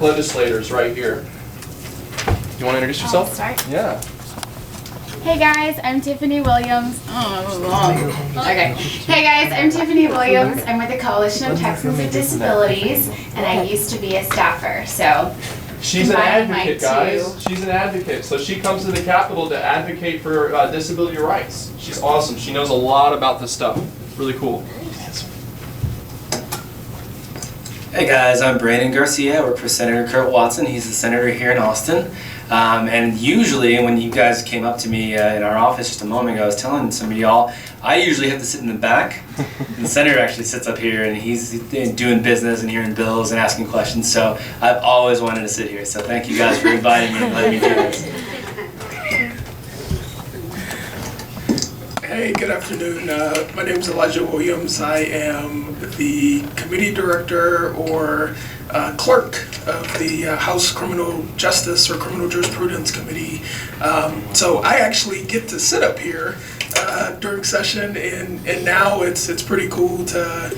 Legislators right here. You want to introduce yourself? I'll start. Yeah. Hey guys, I'm Tiffany Williams. Oh, that was long. Okay. Hey guys, I'm Tiffany Williams. I'm with the Coalition of Texans with Disabilities, and I used to be a staffer. So She's an combining my advocate, guys. She's an advocate. So she comes to the Capitol to advocate for disability rights. She's awesome. She knows a lot about this stuff. Really cool. Hey guys, I'm Brandon Garcia. I work for Senator Kurt Watson. He's the senator here in Austin. And usually when you guys came up to me in our office just a moment ago, I was telling some of y'all, I usually have to sit in the back. And the senator actually sits up here and he's doing business and hearing bills and asking questions. So I've always wanted to sit here. So thank you guys for inviting me and letting me do this. Hey, good afternoon. My name is Elijah Williams. I am the committee director or clerk of the House Criminal Justice or Criminal Jurisprudence Committee. So I actually get to sit up here during session, and now it's pretty cool to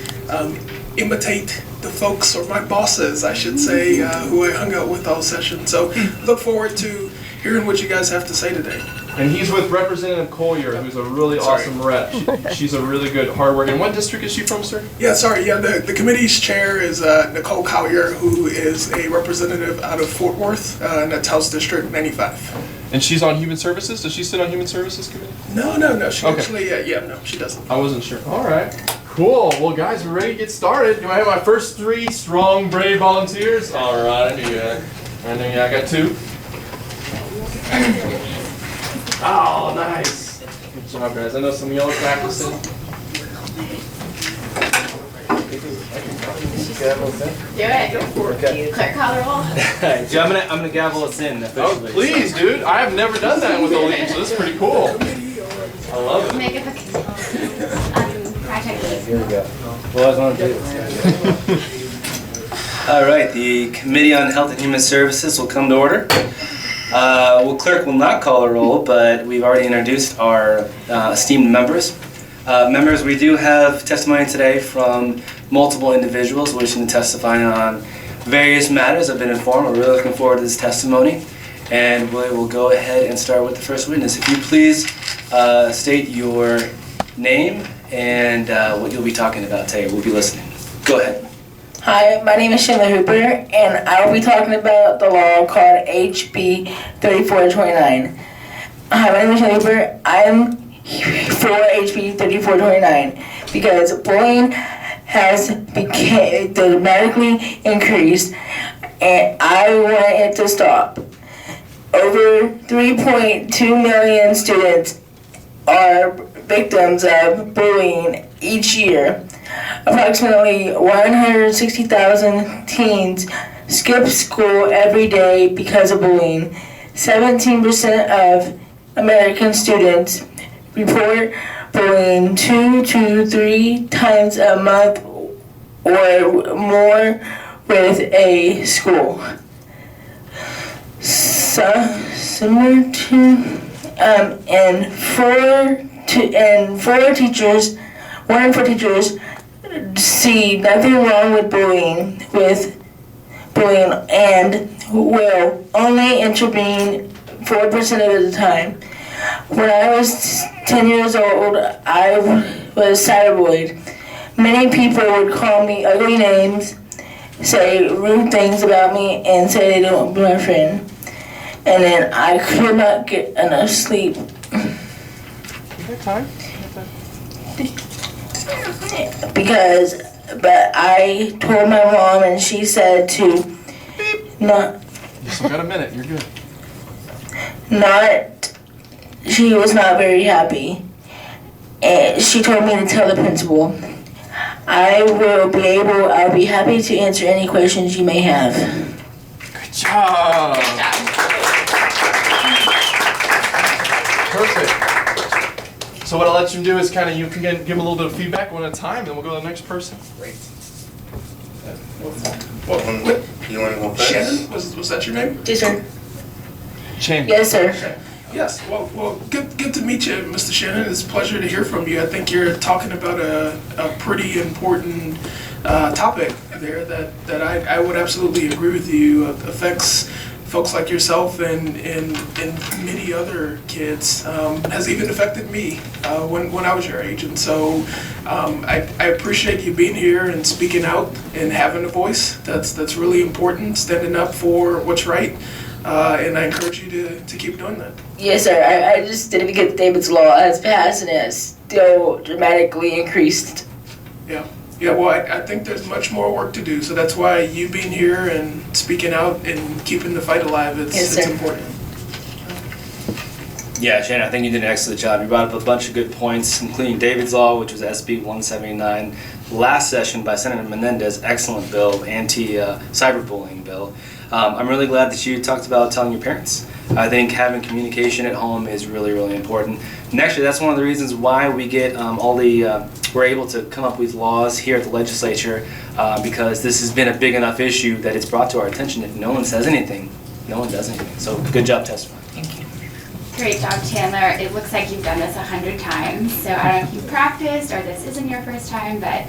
imitate the folks, or my bosses, I should say, who I hung out with all session. So look forward to hearing what you guys have to say today. And he's with Representative Collier, who's a really awesome rep. She's a really good hard worker. And what district is she from, sir? Yeah, sorry. Yeah, the committee's chair is Nicole Collier, who is a representative out of Fort Worth, and that's House District 95. And she's on Human Services? Does she sit on Human Services Committee? No. She Okay. actually, no, she doesn't. I wasn't sure. All right. Cool. Well, guys, we're ready to get started. You might have my first three strong, brave volunteers. All right, I knew that. I got two. Oh, nice. Good job, guys. I know some of y'all are practicing. do it. Go for it. Clerk call the roll. Joe, I'm gonna gavel us in officially. Oh, please, dude. I have never done that with a lead, so this is pretty cool. I love it. Make it Here we go. Well, I was on to All right, the Committee on Health and Human Services will come to order. Clerk will not call a roll, but we've already introduced our esteemed members. Members, we do have testimony today from multiple individuals wishing to testify on various matters. I've been informed. We're really looking forward to this testimony. And we will go ahead and start with the first witness. If you please state your name and what you'll be talking about today. We'll be listening. Go ahead. Hi, my name is Shannon Hooper, and I will be talking about the law called HB 3429. Hi, my name is Shannon Hooper. I'm for HB 3429 because bullying has become dramatically increased, and I want it to stop. Over 3.2 million students are victims of bullying each year. Approximately 160,000 teens skip school every day because of bullying. 17% of American students report bullying 2 to 3 times a month or more with a school. Similar to and four teachers, 1 in 4 teachers see nothing wrong with bullying and will only intervene 4% of the time. When I was 10 years old, I was cyberbullied. Many people would call me ugly names, say rude things about me, and say they don't want to be my friend. And then I could not get enough sleep. Time? But I told my mom, and she said to not. You still got a minute. You're good. She was not very happy, and she told me to tell the principal. I'll be happy to answer any questions you may have. Good job. Good job. Perfect. So what I'll let you do is kind of, you can give them a little bit of feedback one at a time, then we'll go to the next person. Great. You want to go first? Shannon, was that your name? Yes, sir. Shane. Yes, sir. Yes. Well, good to meet you, Mr. Shannon. It's a pleasure to hear from you. I think you're talking about a pretty important topic there that I would absolutely agree with you affects folks like yourself and many other kids, has even affected me when I was your age. And so I appreciate you being here and speaking out and having a voice. That's really important, standing up for what's right. And I encourage you to keep doing that. Yes, sir. I just didn't get David's Law has passed and it's still dramatically increased. Yeah, well, I think there's much more work to do, so that's why you being here and speaking out and keeping the fight alive, it's important. Yeah, Shannon, I think you did an excellent job. You brought up a bunch of good points, including David's Law, which was SB 179. Last session by Senator Menendez, excellent bill, anti-cyberbullying bill. I'm really glad that you talked about telling your parents. I think having communication at home is really, really important. And actually, that's one of the reasons why we get we're able to come up with laws here at the legislature, because this has been a big enough issue that it's brought to our attention. If no one says anything, no one does anything. So good job testifying. Thank you. Great job, Chandler. It looks like you've done this 100 times, so I don't know if you've practiced or this isn't your first time, but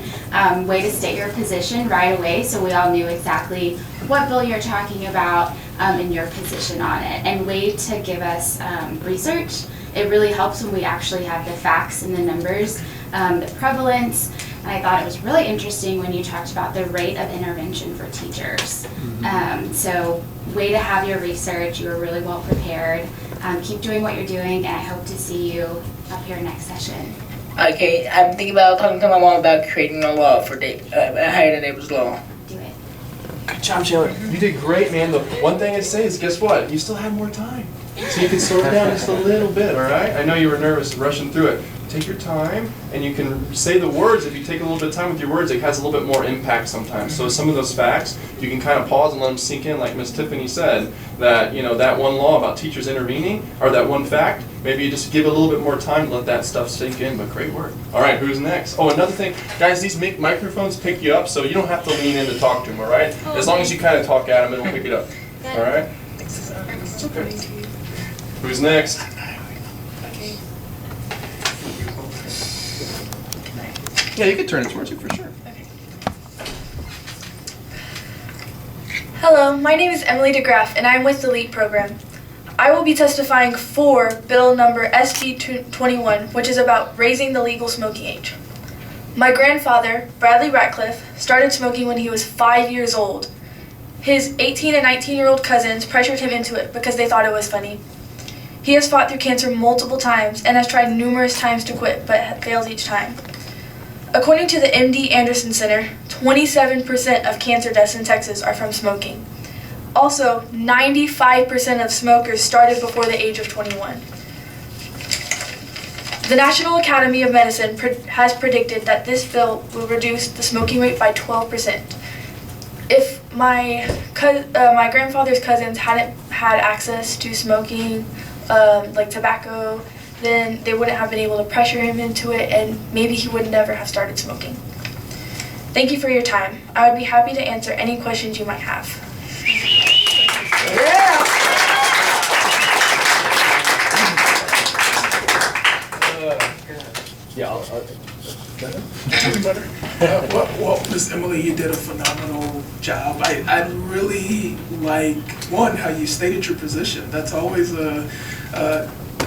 way to state your position right away so we all knew exactly what bill you're talking about and your position on it, and way to give us research. It really helps when we actually have the facts and the numbers, the prevalence. And I thought it was really interesting when you talked about the rate of intervention for teachers. So way to have your research. You were really well prepared. Keep doing what you're doing, and I hope to see you up here next session. Okay, I'm thinking about talking to my mom about creating a law for higher David's Law. Do it. Good job, Chandler. You did great, man. The one thing I'd say is, guess what? You still have more time. So you can slow it down just a little bit, all right? I know you were nervous rushing through it. Take your time, and you can say the words. If you take a little bit of time with your words, it has a little bit more impact sometimes. So some of those facts, you can kind of pause and let them sink in, like Miss Tiffany said, that, you know, that one law about teachers intervening, or that one fact, maybe you just give a little bit more time to let that stuff sink in, but great work. All right, who's next? Oh, another thing, guys, these microphones pick you up, so you don't have to lean in to talk to them, all right? As long as you kind of talk at them, it'll pick it up, all right? Okay. Who's next? Yeah, you can turn it towards you for sure. Hello, my name is Emily DeGraff, and I'm with the LEAP program. I will be testifying for Bill number SB 21, which is about raising the legal smoking age. My grandfather, Bradley Ratcliffe, started smoking when he was 5 years old. His 18 and 19-year-old cousins pressured him into it because they thought it was funny. He has fought through cancer multiple times and has tried numerous times to quit, but fails each time. According to the MD Anderson Center, 27% of cancer deaths in Texas are from smoking. Also, 95% of smokers started before the age of 21. The National Academy of Medicine has predicted that this bill will reduce the smoking rate by 12%. If my grandfather's cousins hadn't had access to smoking, like tobacco, then they wouldn't have been able to pressure him into it, and maybe he would never have started smoking. Thank you for your time. I would be happy to answer any questions you might have. Well, Miss Emily, you did a phenomenal job. I really like, one, how you stated your position. That's always a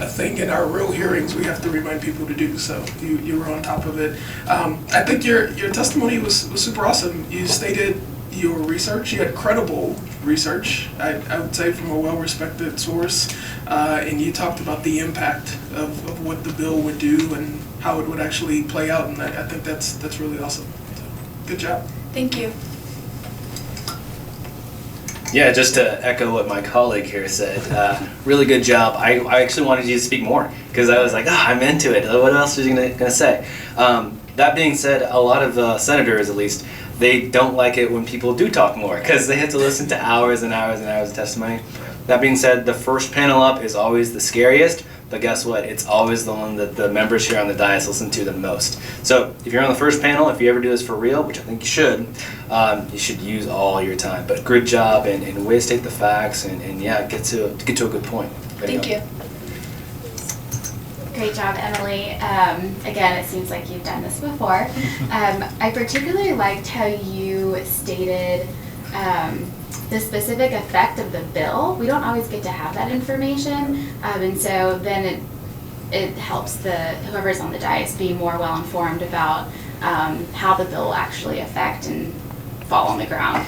thing in our real hearings we have to remind people to do, so you were on top of it. I think your testimony was super awesome. You stated your research, you had credible research, I would say from a well-respected source, and you talked about the impact of what the bill would do and how it would actually play out, and I think that's really awesome. So, good job. Thank you. Yeah, just to echo what my colleague here said, really good job. I actually wanted you to speak more because I was like, I'm into it. What else is he gonna say? That being said, a lot of senators, at least, they don't like it when people do talk more because they have to listen to hours and hours and hours of testimony. That being said, the first panel up is always the scariest, but guess what? It's always the one that the members here on the dais listen to the most. So if you're on the first panel, if you ever do this for real, which I think you should use all your time. But good job and way to state the facts and yeah, get to a good point. Thank you. Great job, Emily. Again, it seems like you've done this before. I particularly liked how you stated the specific effect of the bill. We don't always get to have that information, and so then it helps whoever's on the dais be more well informed about how the bill will actually affect and fall on the ground.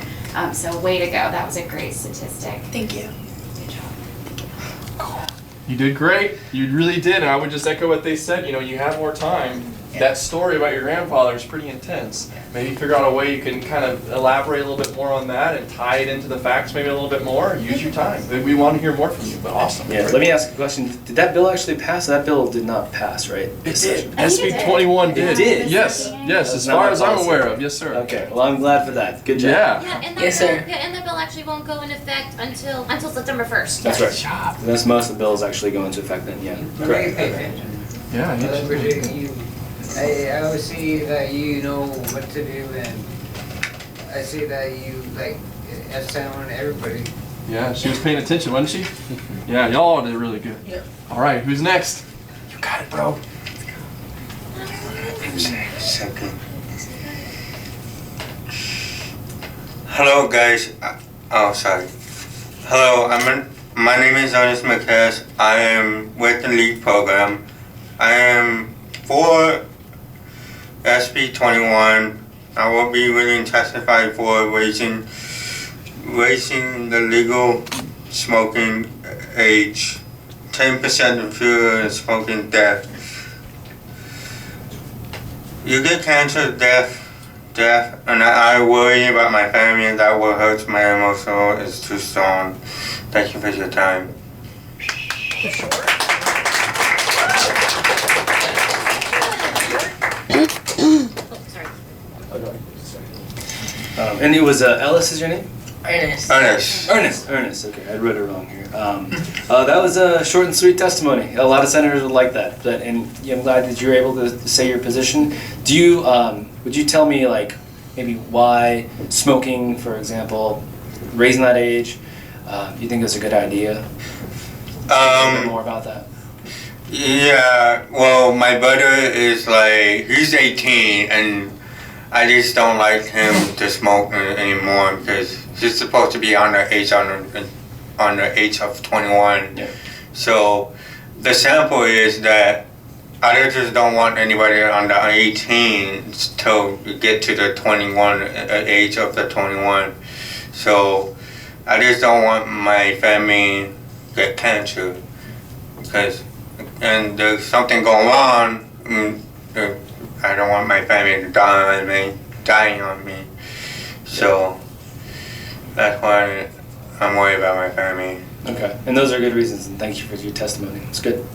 So way to go. That was a great statistic. Thank you. Good job. You did great. You really did. And I would just echo what they said. You have more time. That story about your grandfather is pretty intense. Maybe figure out a way you can kind of elaborate a little bit more on that and tie it into the facts maybe a little bit more. Use your time. We want to hear more from you, but awesome. Yeah, let me ask a question. Did that bill actually pass? That bill did not pass, right? It did. I think it SB 21 did. did. It did? Yes, yes, as far as I'm aware of. Yes, sir. Okay, well, I'm glad for that. Good job. Yeah. Yeah, and that Yes, bill, sir. yeah, and that bill actually won't go into effect until September 1st. That's right. That's most of the bills actually go into effect then, yeah. Correct. Yeah, I you appreciate you. I always see that you know what to do, and I see that you like sound on everybody. Yeah, she was paying attention, wasn't she? Yeah, y'all did really good. Yeah. All right, who's next? You got it, bro. Second. Hello, guys. Oh, sorry. Hello, my name is Ernest McCass. I am with the LEAP program. I am for SB 21. I will be willing to testify for raising the legal smoking age, 10% of fewer smoking death. You get cancer, death, and I worry about my family, and that will hurt my emotional. It's too strong. Thank you for your time. And it was Ellis is your name? Ernest. Ernest. Okay, I wrote it wrong here. That was a short and sweet testimony. A lot of senators would like that. And I'm glad that you were able to say your position. Do you? Would you tell me maybe why smoking, for example, raising that age? You think that's a good idea? A bit more about that. Yeah. Well, my brother is he's 18 and I just don't like him to smoke anymore because he's supposed to be under age of 21. Yeah. So the sample is that I just don't want anybody under 18 to get to the 21 age of the 21. So I just don't want my family to get cancer and there's something going on. I don't want my family to dying on me. So that's why I'm worried about my family. Okay, and those are good reasons, and thank you for your testimony. It's good.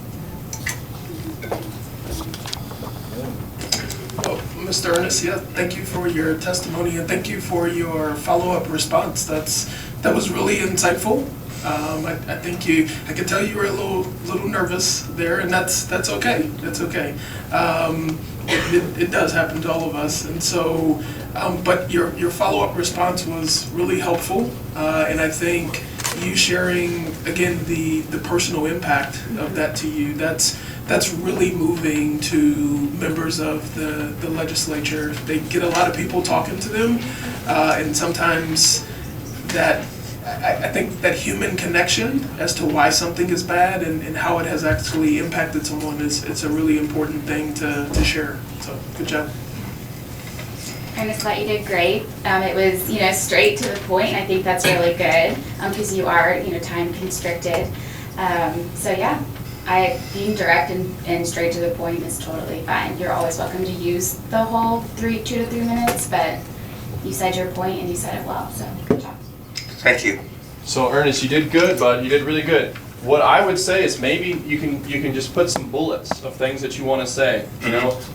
Well, Mr. Ernest, yeah, thank you for your testimony and thank you for your follow-up response. That was really insightful. I think I could tell you were a little nervous there, and that's okay. That's okay. It does happen to all of us, and so, but your follow-up response was really helpful, and I think you sharing again the personal impact of that to you, that's really moving to members of the legislature. They get a lot of people talking to them, and sometimes I think that human connection as to why something is bad and how it has actually impacted someone it's a really important thing to share. So good job. Ernest, thought you did great. It was, straight to the point. I think that's really good because you are, time constricted. So yeah, being direct and straight to the point is totally fine. You're always welcome to use the whole 2 to 3 minutes, but you said your point and you said it well. So good job. Thank you. So Ernest, you did good, bud. You did really good. What I would say is maybe you can just put some bullets of things that you want to say.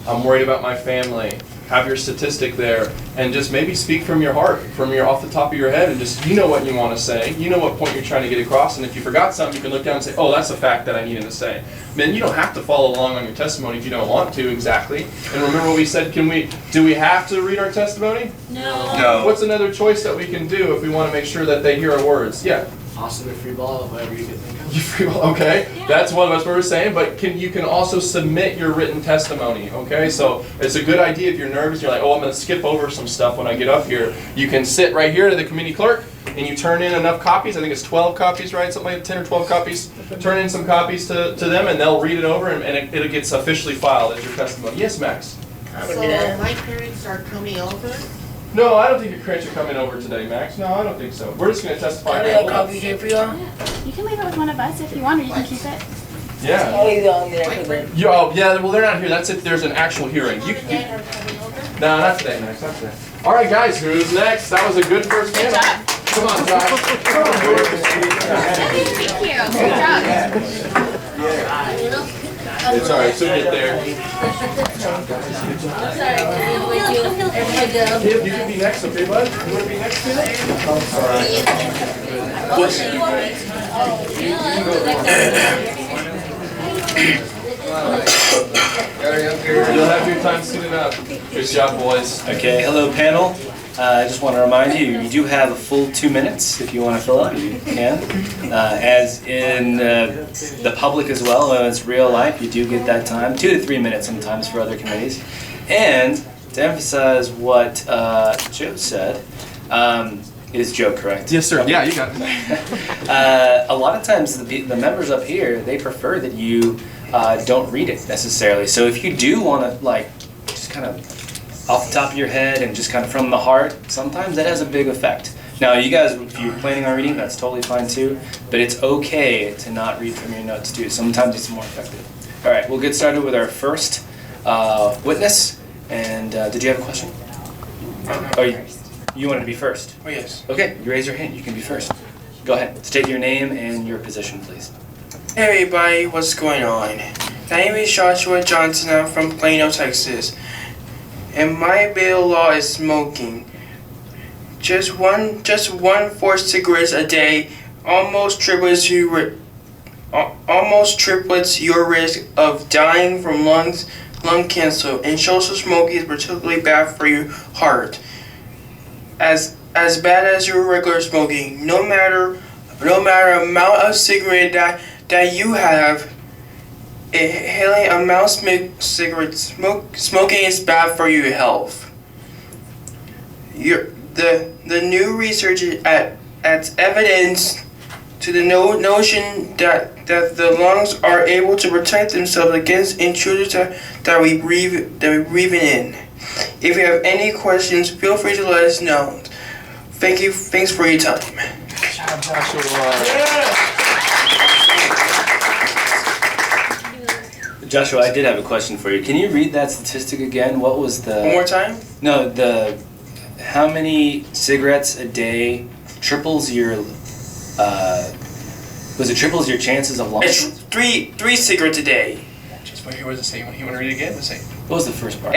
I'm worried about my family. Have your statistic there, and just maybe speak from your heart, off the top of your head, and just what you want to say. You know what point you're trying to get across, and if you forgot something, you can look down and say, "Oh, that's a fact that I needed to say." Then you don't have to follow along on your testimony if you don't want to exactly. And remember what we said. Do we have to read our testimony? No. No. What's another choice that we can do if we want to make sure that they hear our words? Yeah. Possibly a free ball, whatever you can think of. You feel okay? That's what we're saying. But you can also submit your written testimony. Okay, so it's a good idea if you're nervous. You're like, oh, I'm going to skip over some stuff when I get up here. You can sit right here to the committee clerk, and you turn in enough copies. I think it's 12 copies, right? Something like 10 or 12 copies. Turn in some copies to them, and they'll read it over, and it gets officially filed as your testimony. Yes, Max. So my parents are coming over? No, I don't think your parents are coming over today, Max. No, I don't think so. We're just going to testify. Can I have a copy here for y'all? You can leave it with one of us if you want, or you can keep it. Yeah. I'll leave it on there for them. Yeah, well, they're not here. That's if there's an actual hearing. Mom and Dad are coming over? No, not today, Max. Not today. All right, guys, who's next? That was a good first panel. Come on, Josh. Thank you. Good job. It's all right. Soon get there. Kip, you can be next, okay, bud? You want to be next, Kip? All right. You'll have your time soon enough. Good job, boys. Okay, hello panel. I just want to remind you, you do have a full 2 minutes if you want to fill up, you can. As in the public as well, as real life, you do get that time, 2 to 3 minutes sometimes for other committees. And to emphasize what Joe said, is Joe correct? Yes, sir. Yeah, you got it. A lot of times the members up here, they prefer that you don't read it necessarily. So if you do want to just kind of off the top of your head and just kind of from the heart, sometimes that has a big effect. Now you guys, if you're planning on reading, that's totally fine too, but it's okay to not read from your notes too. Sometimes it's more effective. All right, we'll get started with our first witness. And did you have a question? Oh, you wanted to be first? Oh, yes. Okay, you raise your hand. You can be first. Go ahead. State your name and your position, please. Hey everybody, what's going on? My name is Joshua Johnson. I'm from Plano, Texas. And my bill law is smoking. Just one forced cigarettes a day almost triplets your risk of dying from lung cancer, and social smoking is particularly bad for your heart. As bad as your regular smoking. No matter amount of cigarette that you have, inhaling amount of smoking is bad for your health. The new research adds evidence to the notion that the lungs are able to protect themselves against intruders that we breathe in. If you have any questions, feel free to let us know. Thanks for your time. Good job, Joshua. Joshua, I did have a question for you. Can you read that statistic again? What was the... One more time? No, how many cigarettes a day triples your, triples your chances of lung cancer? It's three cigarettes a day. Just what does it say? You want to read it again? What was the first part?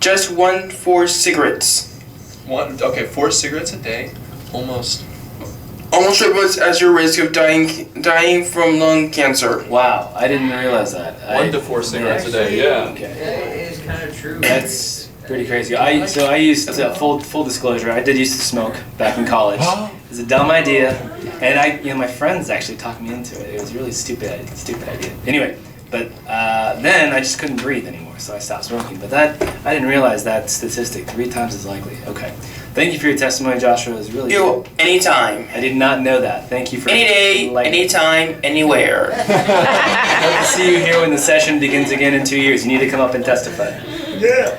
Just 4 cigarettes. 4 cigarettes a day, almost triplets as your risk of dying from lung cancer. Wow, I didn't realize that. 1 to 4 cigarettes a day, yeah. Okay. That is kind of true. That's pretty crazy. I used to, full disclosure, I did used to smoke back in college. It was a dumb idea, and my friends actually talked me into it. It was a really stupid idea. Anyway, but then I just couldn't breathe anymore, so I stopped smoking. But I didn't realize that statistic, 3 times as likely. Okay. Thank you for your testimony, Joshua. It was really good. Anytime. I did not know that. Thank you for any day, anytime, anywhere. Hope to see you here when the session begins again in 2 years. You need to come up and testify. Yeah.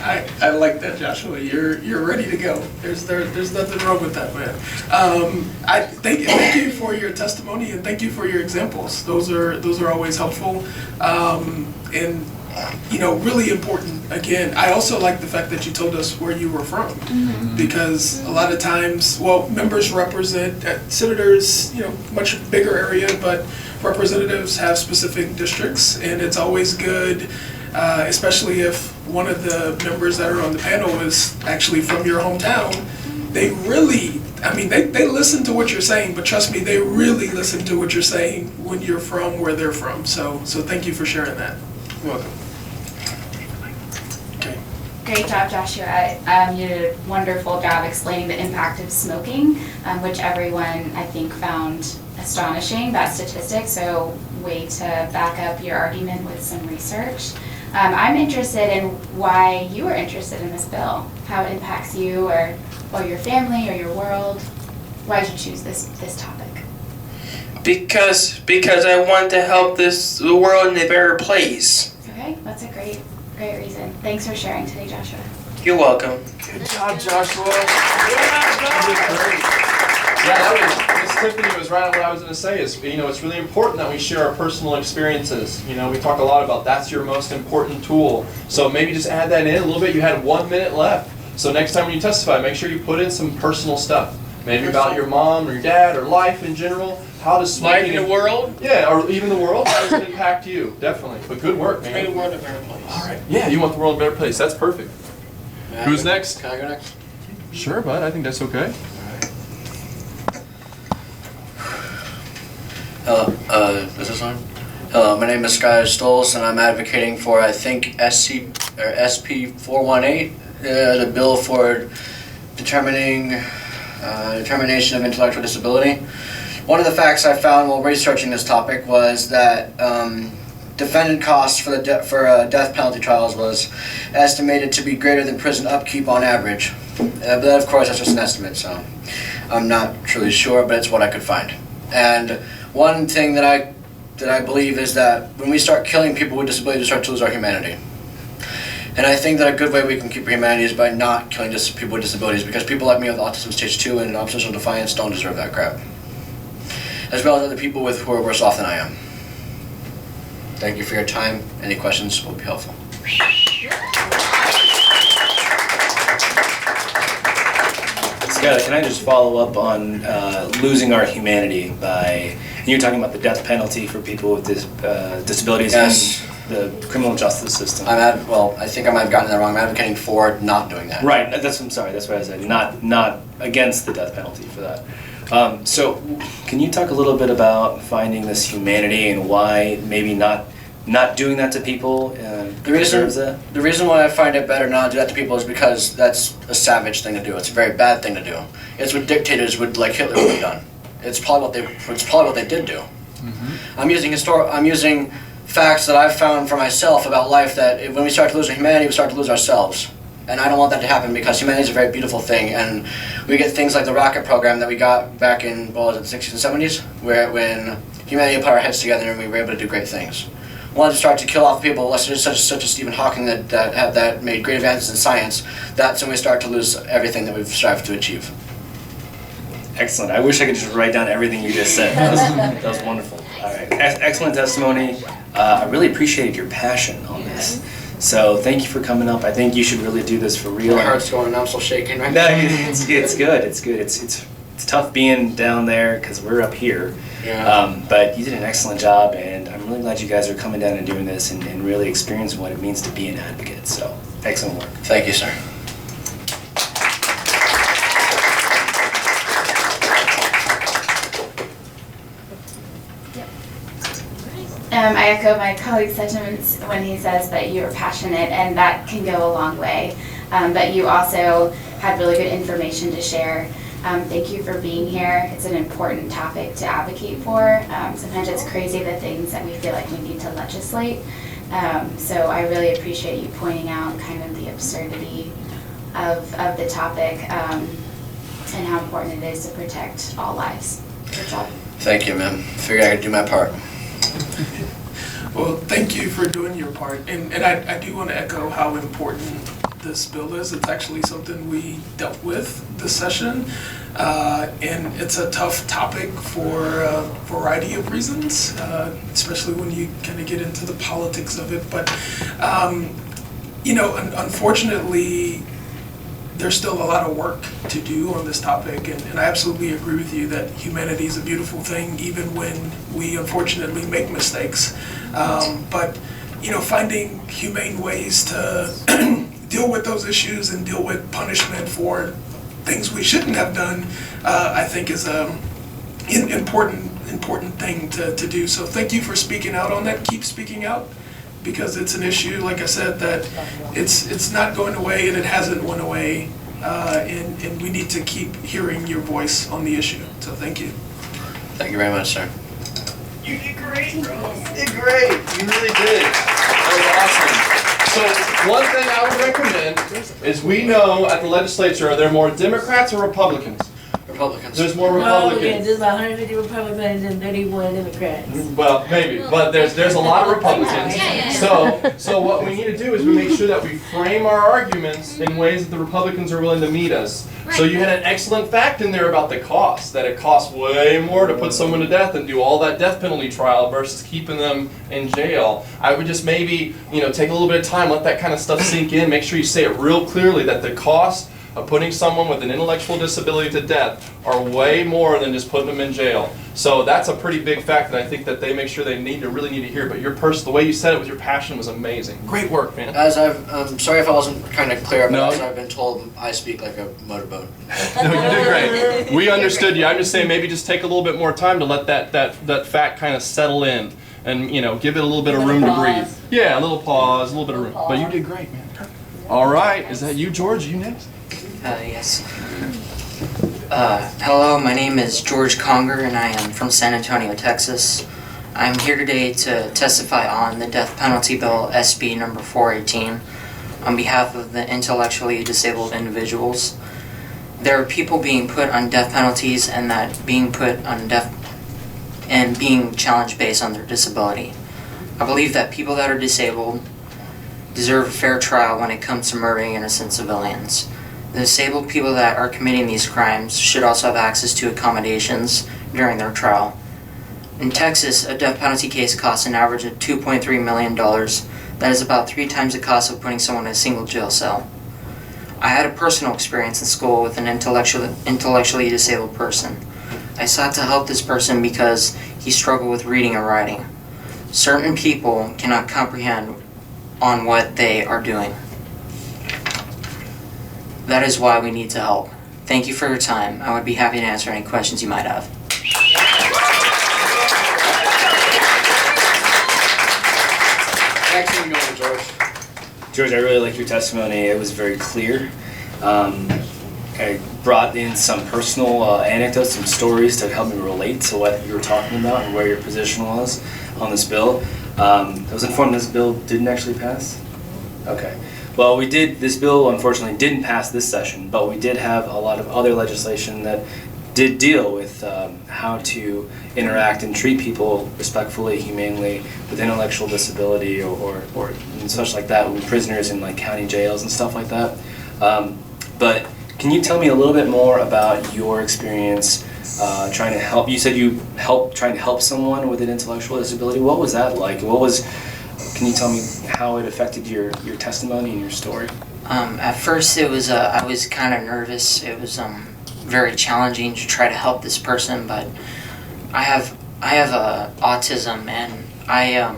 I like that, Joshua. You're ready to go. There's nothing wrong with that, man. I thank you for your testimony and thank you for your examples. Those are always helpful, and really important. Again, I also like the fact that you told us where you were from, because a lot of times, members represent senators, much bigger area, but representatives have specific districts, and it's always good. Especially if one of the members that are on the panel is actually from your hometown, they listen to what you're saying, but trust me, they really listen to what you're saying when you're from where they're from. So thank you for sharing that. You're welcome. Okay. Great job, Joshua. You did a wonderful job explaining the impact of smoking, which everyone, I think, found astonishing, that statistic. So way to back up your argument with some research. I'm interested in why you were interested in this bill, how it impacts you or your family or your world. Why did you choose this topic? Because I want to help the world in a better place. Okay, that's a great reason. Thanks for sharing today, Joshua. You're welcome. Good job, Joshua. You did great. Yeah, that was, Miss Tiffany was right on what I was going to say is, it's really important that we share our personal experiences. We talk a lot about that's your most important tool. So maybe just add that in a little bit. You had 1 minute left. So next time when you testify, make sure you put in some personal stuff. Maybe about your mom or your dad or life in general. How does smoking... Life in the world? Yeah, or even the world. How does it impact you? Definitely. But good work, man. Make the world a better place. All right. Yeah, you want the world a better place. That's perfect. Who's next? Can I go next? Sure, bud. I think that's okay. Hello, is this on? Hello, my name is Skylar Stolz, and I'm advocating for, I think, SP 418, the bill for determination of intellectual disability. One of the facts I found while researching this topic was that defendant costs for death penalty trials was estimated to be greater than prison upkeep on average. But that, of course, that's just an estimate, so I'm not truly sure, but it's what I could find. And one thing that I believe is that when we start killing people with disabilities, we start to lose our humanity. And I think that a good way we can keep our humanity is by not killing people with disabilities, because people like me with autism stage 2 and oppositional defiance don't deserve that crap. As well as other people who are worse off than I am. Thank you for your time. Any questions will be helpful. Skylar, can I just follow up on losing our humanity by, you're talking about the death penalty for people with disabilities Yes. in the criminal justice system. I think I might have gotten that wrong. I'm advocating for not doing that. Right, I'm sorry, that's what I said, not against the death penalty for that. So can you talk a little bit about finding this humanity and why maybe not doing that to people deserves that? The reason why I find it better not to do that to people is because that's a savage thing to do. It's a very bad thing to do. It's what dictators would, like Hitler, would have done. It's probably what they did do. Mm-hmm. I'm using facts that I've found for myself about life, that when we start to lose our humanity, we start to lose ourselves. And I don't want that to happen, because humanity is a very beautiful thing, and we get things like the rocket program that we got back in, what was it, 60s and 70s, when humanity put our heads together and we were able to do great things. We wanted to start to kill off people such as Stephen Hawking that made great advances in science. That's when we start to lose everything that we've strived to achieve. Excellent. I wish I could just write down everything you just said. That was wonderful. All right. Excellent testimony. I really appreciated your passion on this. So thank you for coming up. I think you should really do this for real. My heart's going and I'm still shaking right now. now. It's good. It's good. It's tough being down there because we're up here. Yeah. But you did an excellent job, and I'm really glad you guys are coming down and doing this and really experiencing what it means to be an advocate. So excellent work. Thank you, sir. I echo my colleague's sentiments when he says that you're passionate, and that can go a long way. But you also had really good information to share. Thank you for being here. It's an important topic to advocate for. Sometimes it's crazy the things that we feel like we need to legislate. So I really appreciate you pointing out kind of the absurdity of the topic and how important it is to protect all lives. Good job. Thank you, ma'am. Figured I could do my part. Well, thank you for doing your part. And I do want to echo how important this bill is. It's actually something we dealt with this session. And it's a tough topic for a variety of reasons, especially when you kind of get into the politics of it. But, unfortunately, there's still a lot of work to do on this topic, and I absolutely agree with you that humanity is a beautiful thing, even when we unfortunately make mistakes. But finding humane ways to deal with those issues and deal with punishment for things we shouldn't have done, I think is an important thing to do. So thank you for speaking out on that. Keep speaking out. because it's an issue, like I said, that it's not going away and it hasn't went away. And we need to keep hearing your voice on the issue. So thank you. Thank you very much, sir. You did great, bro. You did great. You really did. That was awesome. So one thing I would recommend is we know at the legislature, are there more Democrats or Republicans? Republicans. There's more Well, Republicans. yeah, there's about 150 Republicans and 31 Democrats. Well, maybe, but there's a lot of Republicans. So what we need to do is we make sure that we frame our arguments in ways that the Republicans are willing to meet us. So you had an excellent fact in there about the cost, that it costs way more to put someone to death and do all that death penalty trial versus keeping them in jail. I would just maybe, take a little bit of time, let that kind of stuff sink in, make sure you say it real clearly that the cost of putting someone with an intellectual disability to death are way more than just putting them in jail. So that's a pretty big fact that I think that they make sure they really need to hear. But the way you said it with your passion was amazing. Great work, man. I'm sorry if I wasn't kind of clear, but No. as I've been told, I speak like a motorboat. No, you did great. We understood you. I'm just saying maybe just take a little bit more time to let that fact kind of settle in and, give it a little bit of room to breathe. Yeah, a little pause, a little bit of room. But you did great, man. All right. Is that you, George? You next? Yes. Hello, my name is George Conger and I am from San Antonio, Texas. I'm here today to testify on the death penalty bill SB number 418 on behalf of the intellectually disabled individuals. There are people being put on death penalties and that being put on death and being challenged based on their disability. I believe that people that are disabled deserve a fair trial when it comes to murdering innocent civilians. The disabled people that are committing these crimes should also have access to accommodations during their trial. In Texas, a death penalty case costs an average of $2.3 million. That is about 3 times the cost of putting someone in a single jail cell. I had a personal experience in school with an intellectually disabled person. I sought to help this person because he struggled with reading and writing. Certain people cannot comprehend on what they are doing. That is why we need to help. Thank you for your time. I would be happy to answer any questions you might have. Excellent going, George. George, I really like your testimony. It was very clear. I brought in some personal anecdotes, some stories to help me relate to what you were talking about and where your position was on this bill. I was informed this bill didn't actually pass? Okay. Well, this bill unfortunately didn't pass this session, but we did have a lot of other legislation that did deal with how to interact and treat people respectfully, humanely, with intellectual disability or and such like that, with prisoners in like county jails and stuff like that. But can you tell me a little bit more about your experience trying to help? You said you trying to help someone with an intellectual disability. What was that like? Can you tell me how it affected your testimony and your story? At first, it was I was kind of nervous. It was very challenging to try to help this person, but I have autism, and I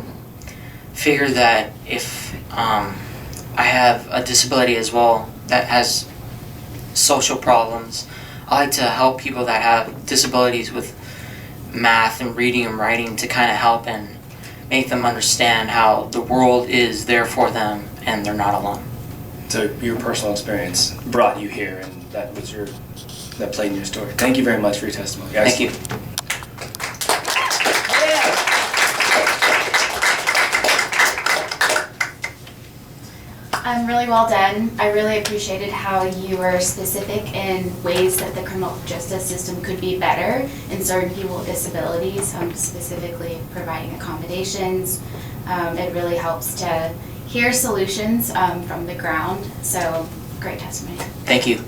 figured that if I have a disability as well that has social problems, I like to help people that have disabilities with math and reading and writing to kind of help and make them understand how the world is there for them and they're not alone. So your personal experience brought you here, and that played in your story. Thank you very much for your testimony, guys. Thank you. Really well done. I really appreciated how you were specific in ways that the criminal justice system could be better in serving people with disabilities, specifically providing accommodations. It really helps to hear solutions from the ground. So, great testimony. Thank you.